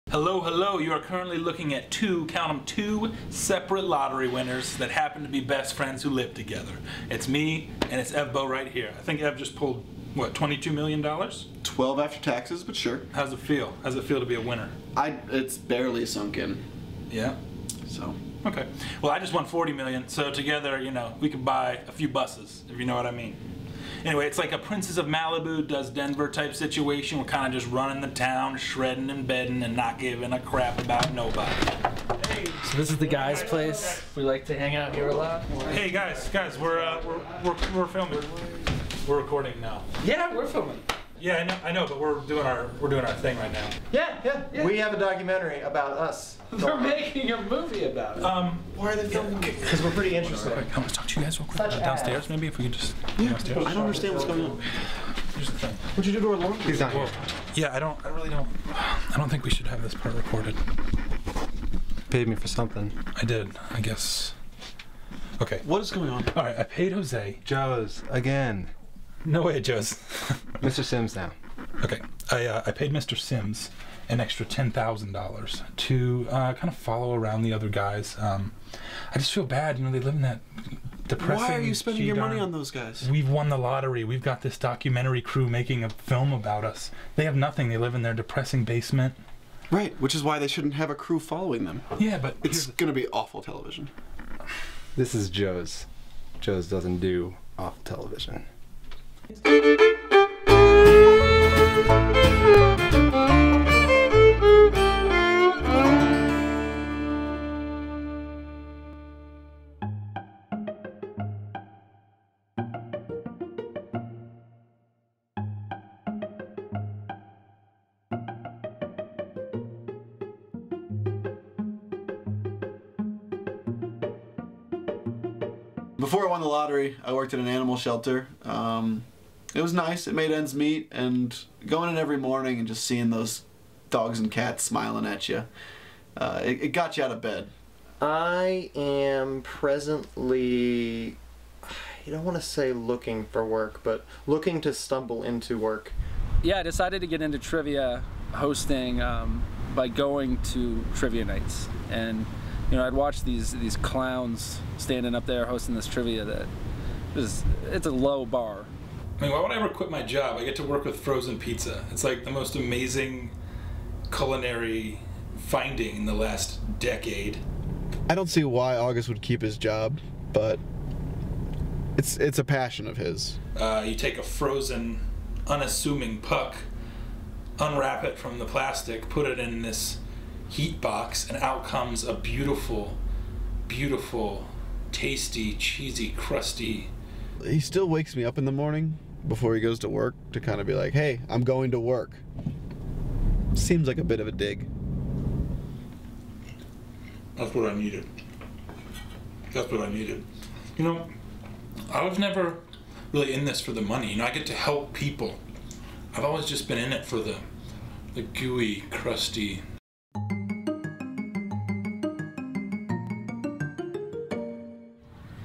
Hello, hello. You are currently looking at two separate lottery winners that happen to be best friends who live together. It's me and it's Evbo right here. I think Ev just pulled, what, $22 million? 12 after taxes, but sure. How's it feel? How's it feel to be a winner? It's barely sunk in. Yeah? So. Okay. Well, I just won 40 million, so together, you know, we could buy a few buses, if you know what I mean. Anyway, it's like a Princess of Malibu does Denver type situation. We're kind of just running the town, shredding and bedding, and not giving a crap about nobody. Hey. So this is the guys' place. We like to hang out here a lot. Hey guys, we're filming. We're recording now. Yeah, we're filming. Yeah, I know, but we're doing our thing right now. Yeah. We have a documentary about us. We're making a movie about it. Why are they filming? Because we're pretty interested. I want to talk to you guys real quick. Downstairs, maybe, if we could just downstairs. I don't understand what's going on. Here's the thing. What'd you do to our lawn? He's not here. Yeah, I don't think we should have this part recorded. Paid me for something. I did, I guess. Okay. What is going on? All right, I paid Jose. Joe's again. No way, Joe's. Mr. Sims now. Okay, I paid Mr. Sims an extra $10,000 to kind of follow around the other guys. I just feel bad, you know, they live in that depressing... Why are you spending your money on those guys? We've won the lottery. We've got this documentary crew making a film about us. They have nothing. They live in their depressing basement. Right, which is why they shouldn't have a crew following them. Yeah, but... It's gonna be awful television. This is Joe's. Joe's doesn't do off television. Before I won the lottery, I worked at an animal shelter. It was nice, it made ends meet, and going in every morning and just seeing those dogs and cats smiling at you, it got you out of bed. I am presently, I don't want to say looking for work, but looking to stumble into work. Yeah, I decided to get into trivia hosting by going to trivia nights. And you know, I'd watch these clowns standing up there hosting this trivia that it's a low bar. I mean, why would I ever quit my job? I get to work with frozen pizza. It's like the most amazing culinary finding in the last decade. I don't see why August would keep his job, but it's a passion of his. You take a frozen, unassuming puck, unwrap it from the plastic, put it in this heat box, and out comes a beautiful, beautiful, tasty, cheesy, crusty. He still wakes me up in the morning before he goes to work to kind of be like, hey, I'm going to work. Seems like a bit of a dig. That's what I needed. That's what I needed. You know, I was never really in this for the money. You know, I get to help people. I've always just been in it for the gooey, crusty.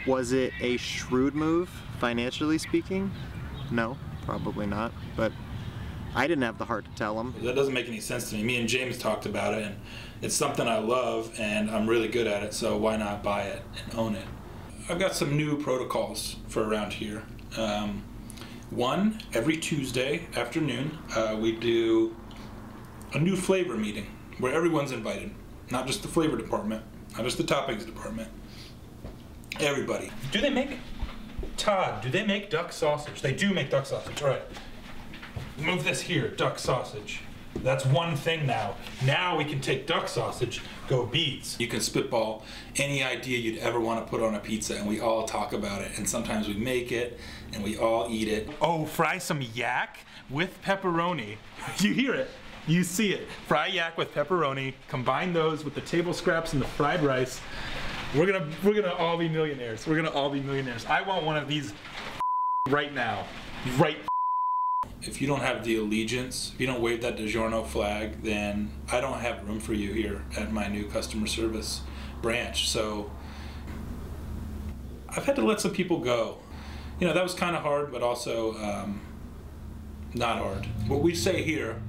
Was it a shrewd move, financially speaking? No, probably not, but I didn't have the heart to tell him. That doesn't make any sense to me. Me and James talked about it, and it's something I love, and I'm really good at it, so why not buy it and own it? I've got some new protocols for around here. One, every Tuesday afternoon, we do a new flavor meeting where everyone's invited, not just the flavor department, not just the toppings department. Everybody. Do they make, Todd, do they make duck sausage? They do make duck sausage, all right. Move this here, duck sausage. That's one thing now. Now we can take duck sausage, go beets. You can spitball any idea you'd ever want to put on a pizza, and we all talk about it, and sometimes we make it, and we all eat it. Oh, fry some yak with pepperoni. You hear it, you see it. Fry yak with pepperoni, combine those with the table scraps and the fried rice. We're gonna all be millionaires. We're gonna all be millionaires. I want one of these right now. Right. If you don't have the allegiance, if you don't wave that DiGiorno flag, then I don't have room for you here at my new customer service branch. So I've had to let some people go. You know, that was kind of hard, but also not hard. What we say here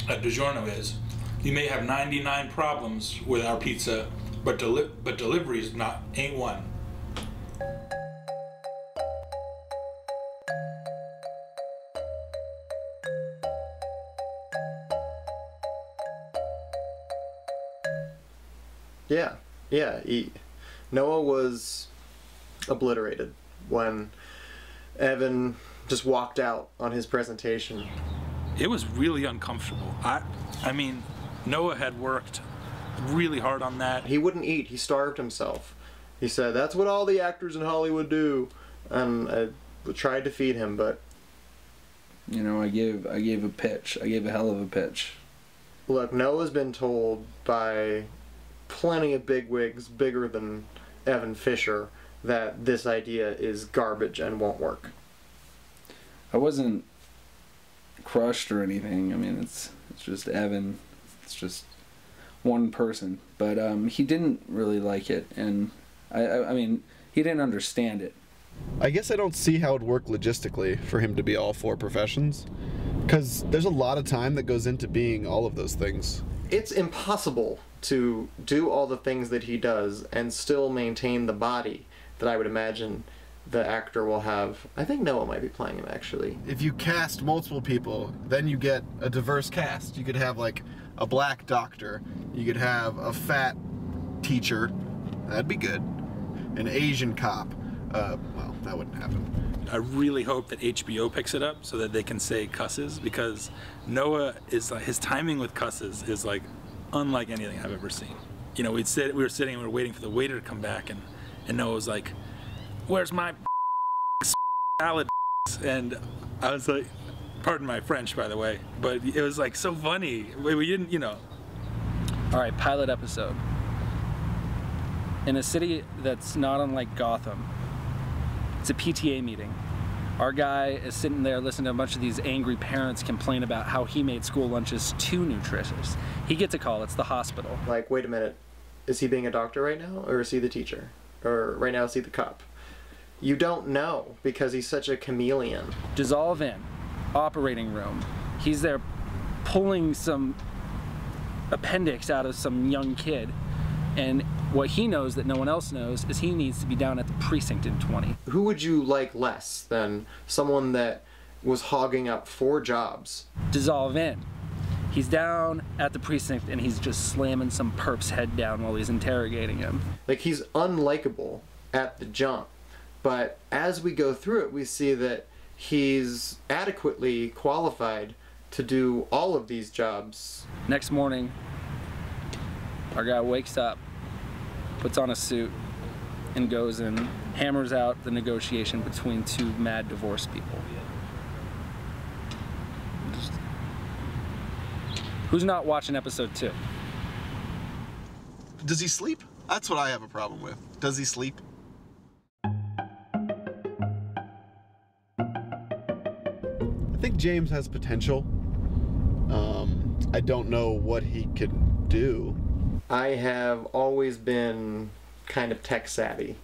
at DiGiorno is, You may have 99 problems with our pizza, but deliveries ain't one. Yeah. Noah was obliterated when Evan just walked out on his presentation. It was really uncomfortable. I mean, Noah had worked really hard on that. He wouldn't eat. He starved himself. He said, that's what all the actors in Hollywood do. And I tried to feed him, but... You know, I gave a pitch. I gave a hell of a pitch. Look, Noah's been told by plenty of bigwigs, bigger than Evan Fisher, that this idea is garbage and won't work. I wasn't crushed or anything. I mean, it's just Evan. It's just one person. But he didn't really like it, and I mean, he didn't understand it. I guess I don't see how it would work logistically for him to be all four professions, because there's a lot of time that goes into being all of those things. It's impossible to do all the things that he does and still maintain the body that I would imagine the actor will have. I think Noah might be playing him, actually. If you cast multiple people, then you get a diverse cast. You could have like a black doctor, you could have a fat teacher, that'd be good, an Asian cop. Well, that wouldn't happen. I really hope that HBO picks it up so that they can say cusses, because Noah is his timing with cusses is like unlike anything I've ever seen. You know, we were sitting and we were waiting for the waiter to come back, and Noah was like, "Where's my salad?" And I was like, pardon my French, by the way, but it was like so funny. We didn't, you know. All right, pilot episode. In a city that's not unlike Gotham, it's a PTA meeting. Our guy is sitting there listening to a bunch of these angry parents complain about how he made school lunches too nutritious. He gets a call, it's the hospital. Like, wait a minute, is he being a doctor right now, or is he the teacher? Or right now is he the cop? You don't know, because he's such a chameleon. Dissolve in, operating room. He's there pulling some appendix out of some young kid, and what he knows that no one else knows is he needs to be down at the precinct in 20. Who would you like less than someone that was hogging up 4 jobs? Dissolve in. He's down at the precinct and he's just slamming some perp's head down while he's interrogating him. Like, he's unlikable at the jump, but as we go through it, we see that he's adequately qualified to do all of these jobs. Next morning, our guy wakes up, puts on a suit, and goes and hammers out the negotiation between 2 mad divorced people. Who's not watching episode 2? Does he sleep? That's what I have a problem with. Does he sleep? I think James has potential. I don't know what he could do. I have always been kind of tech savvy.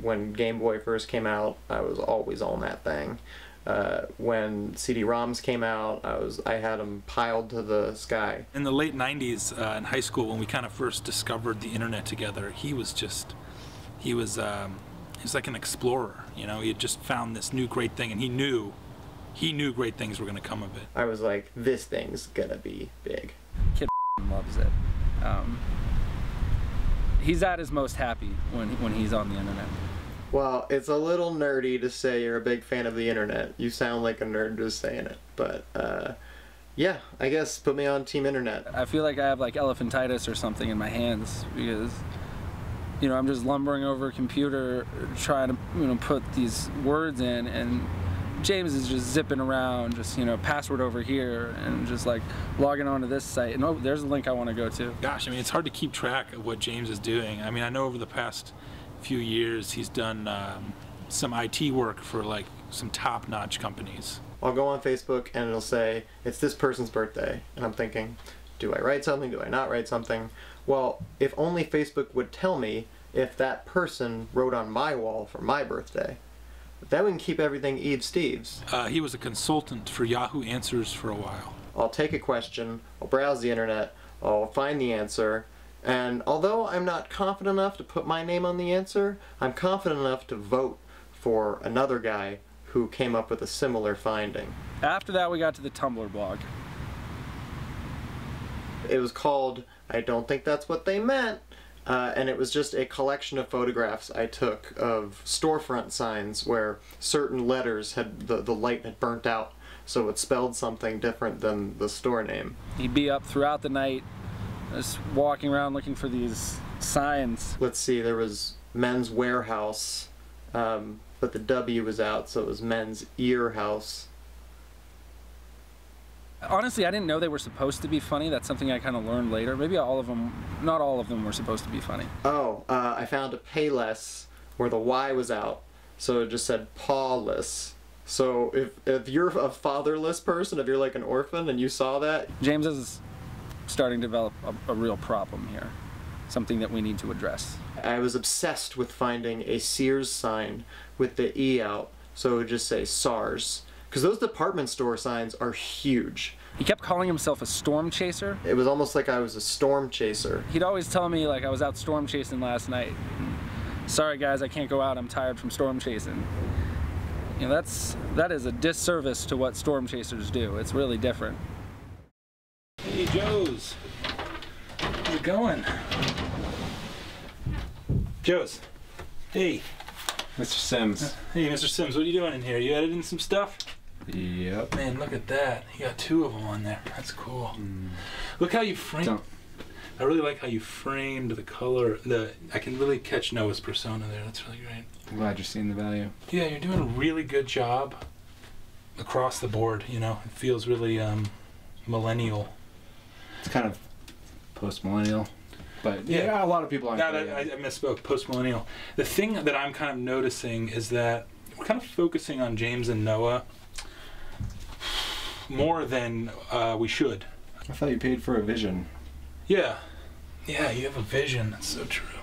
When Game Boy first came out, I was always on that thing. When CD-ROMs came out, I had them piled to the sky. In the late 90s, in high school, when we kind of first discovered the internet together, he was like an explorer. You know, he had just found this new great thing, and he knew great things were going to come of it. I was like, this thing's gonna be big. Kid loves it. He's at his most happy when he's on the internet. Well, it's a little nerdy to say you're a big fan of the internet. You sound like a nerd just saying it. But, yeah, I guess put me on Team Internet. I feel like I have like elephantitis or something in my hands because, you know, I'm just lumbering over a computer trying to, you know, put these words in, and James is just zipping around, just, you know, password over here, and just like logging onto this site. And oh, there's a link I want to go to. Gosh, I mean, it's hard to keep track of what James is doing. I mean, I know over the past few years he's done some IT work for like some top-notch companies. I'll go on Facebook and it'll say, it's this person's birthday. And I'm thinking, do I write something? Do I not write something? Well, if only Facebook would tell me if that person wrote on my wall for my birthday. Then we can keep everything Eve Steves. He was a consultant for Yahoo Answers for a while. I'll take a question, I'll browse the internet, I'll find the answer, and although I'm not confident enough to put my name on the answer, I'm confident enough to vote for another guy who came up with a similar finding. After that, we got to the Tumblr blog. It was called I Don't Think That's What They Meant, and it was just a collection of photographs I took of storefront signs where certain letters had the light had burnt out, so it spelled something different than the store name. He'd be up throughout the night, just walking around looking for these signs. Let's see, there was Men's Warehouse, but the W was out, so it was Men's Ear House. Honestly, I didn't know they were supposed to be funny. That's something I kind of learned later. Maybe all of them, not all of them were supposed to be funny. Oh, I found a Payless where the Y was out, so it just said pawless. So if you're a fatherless person, if you're like an orphan and you saw that... James is starting to develop a real problem here. Something that we need to address. I was obsessed with finding a Sears sign with the E out, so it would just say SARS. Because those department store signs are huge. He kept calling himself a storm chaser. It was almost like I was a storm chaser. He'd always tell me, like, I was out storm chasing last night. Sorry guys, I can't go out, I'm tired from storm chasing. You know, that is a disservice to what storm chasers do. It's really different. Hey, Joe's. How's it going? Joe's. Hey. Mr. Sims. Hey, Mr. Sims, what are you doing in here? You editing some stuff? Yep. Man, look at that. You got 2 of them on there. That's cool. Look how you framed. I really like how you framed the color. I can really catch Noah's persona there. That's really great. I'm glad you're seeing the value. Yeah, you're doing a really good job across the board. You know, it feels really millennial. It's kind of post-millennial, but yeah, a lot of people aren't. No, I misspoke. Post-millennial. The thing that I'm kind of noticing is that we're kind of focusing on James and Noah more than we should. I thought you paid for a vision. Yeah. Yeah, you have a vision. That's so true.